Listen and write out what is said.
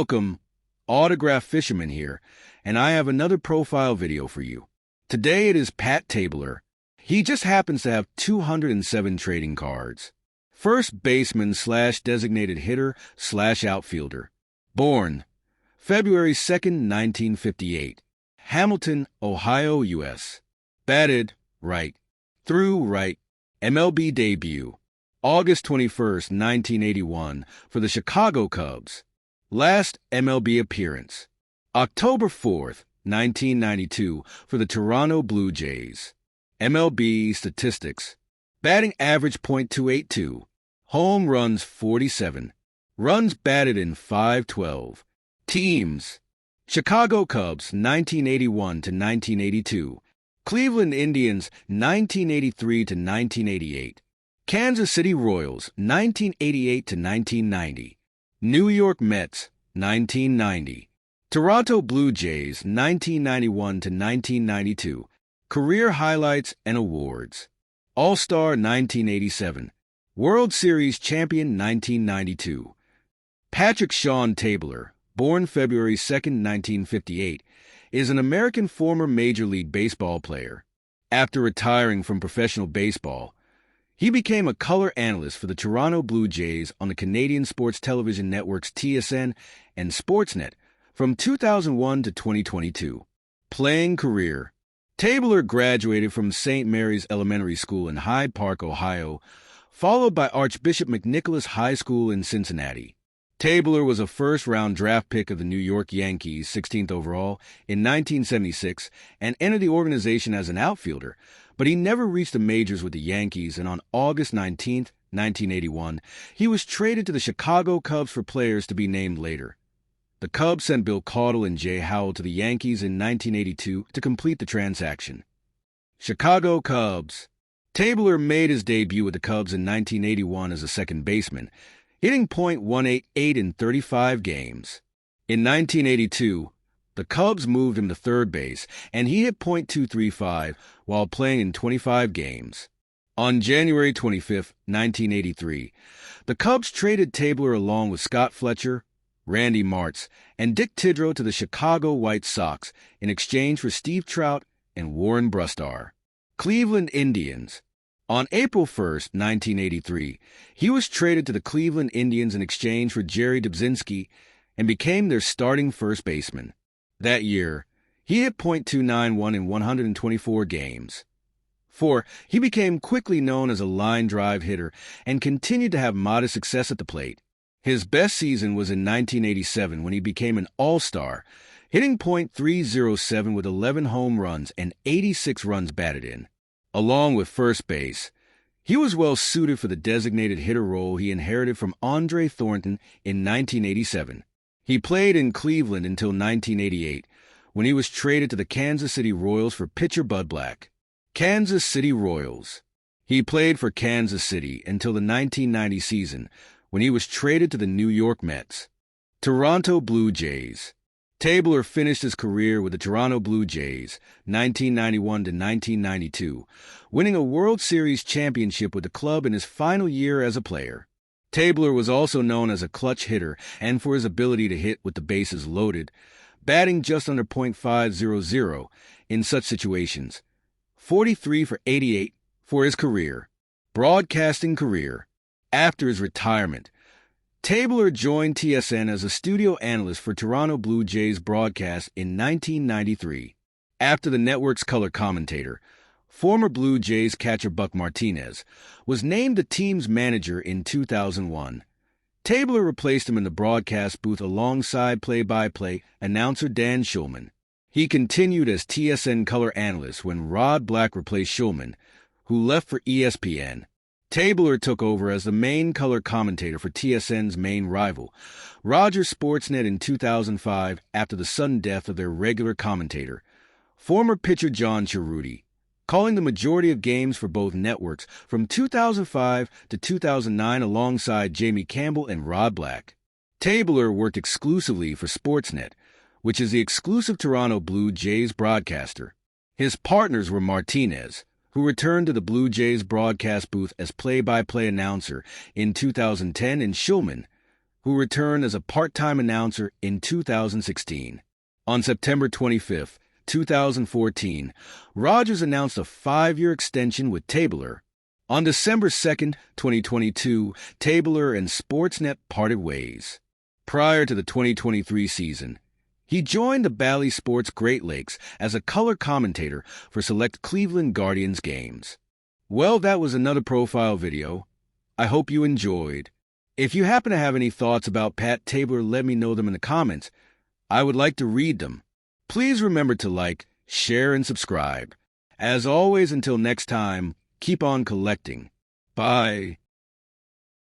Welcome, Autograph Fisherman here, and I have another profile video for you. Today it is Pat Tabler. He just happens to have 207 trading cards. First baseman / designated hitter / outfielder. Born February 2nd, 1958. Hamilton, Ohio, U.S. Batted right. Threw right. MLB debut August 21st, 1981 for the Chicago Cubs. Last MLB appearance October 4th, 1992 for the Toronto Blue Jays. MLB statistics: batting average .282, home runs 47, runs batted in 512. Teams: Chicago Cubs 1981 to 1982, Cleveland Indians 1983 to 1988, Kansas City Royals 1988 to 1990, New York Mets 1990, Toronto Blue Jays 1991 to 1992. Career highlights and awards: All-Star 1987, World Series champion 1992. Patrick Sean Tabler, born February 2nd, 1958, is an American former Major League Baseball player. After retiring from professional baseball, he became a color analyst for the Toronto Blue Jays on the Canadian sports television networks TSN and Sportsnet from 2001 to 2022. Playing career: Tabler graduated from St. Mary's Elementary School in Hyde Park, Ohio, followed by Archbishop McNicholas High School in Cincinnati. Tabler was a first-round draft pick of the New York Yankees, 16th overall, in 1976, and entered the organization as an outfielder, but he never reached the majors with the Yankees, and on August 19, 1981, he was traded to the Chicago Cubs for players to be named later. The Cubs sent Bill Caudle and Jay Howell to the Yankees in 1982 to complete the transaction. Chicago Cubs. Tabler made his debut with the Cubs in 1981 as a second baseman, hitting .188 in 35 games. In 1982, the Cubs moved him to third base, and he hit .235 while playing in 25 games. On January 25, 1983, the Cubs traded Tabler along with Scott Fletcher, Randy Martz, and Dick Tidrow to the Chicago White Sox in exchange for Steve Trout and Warren Brustar. Cleveland Indians. On April 1st, 1983, he was traded to the Cleveland Indians in exchange for Jerry Dubzinski and became their starting first baseman. That year, he hit .291 in 124 games. He became quickly known as a line drive hitter and continued to have modest success at the plate. His best season was in 1987 when he became an All-Star, hitting .307 with 11 home runs and 86 runs batted in. Along with first base, he was well suited for the designated hitter role he inherited from Andre Thornton in 1987. He played in Cleveland until 1988, when he was traded to the Kansas City Royals for pitcher Bud Black. Kansas City Royals. He played for Kansas City until the 1990 season, when he was traded to the New York Mets. Toronto Blue Jays. Tabler finished his career with the Toronto Blue Jays, 1991 to 1992, winning a World Series championship with the club in his final year as a player. Tabler was also known as a clutch hitter and for his ability to hit with the bases loaded, batting just under .500 in such situations. 43 for 88 for his career. Broadcasting career. After his retirement, Tabler joined TSN as a studio analyst for Toronto Blue Jays broadcast in 1993. After the network's color commentator, former Blue Jays catcher Buck Martinez was named the team's manager in 2001. Tabler replaced him in the broadcast booth alongside play-by-play announcer Dan Shulman. He continued as TSN color analyst when Rod Black replaced Shulman, who left for ESPN. Tabler took over as the main color commentator for TSN's main rival, Rogers Sportsnet, in 2005 after the sudden death of their regular commentator, former pitcher John Cerruti, calling the majority of games for both networks from 2005 to 2009 alongside Jamie Campbell and Rod Black. Tabler worked exclusively for Sportsnet, which is the exclusive Toronto Blue Jays broadcaster. His partners were Martinez, who returned to the Blue Jays broadcast booth as play-by-play announcer in 2010, and Shulman, who returned as a part-time announcer in 2016. On September 25, 2014, Rogers announced a 5-year extension with Tabler. On December 2, 2022, Tabler and Sportsnet parted ways. Prior to the 2023 season, he joined the Bally Sports Great Lakes as a color commentator for select Cleveland Guardians games. Well, that was another profile video. I hope you enjoyed. If you happen to have any thoughts about Pat Tabler, let me know them in the comments. I would like to read them. Please remember to like, share, and subscribe. As always, until next time, keep on collecting. Bye.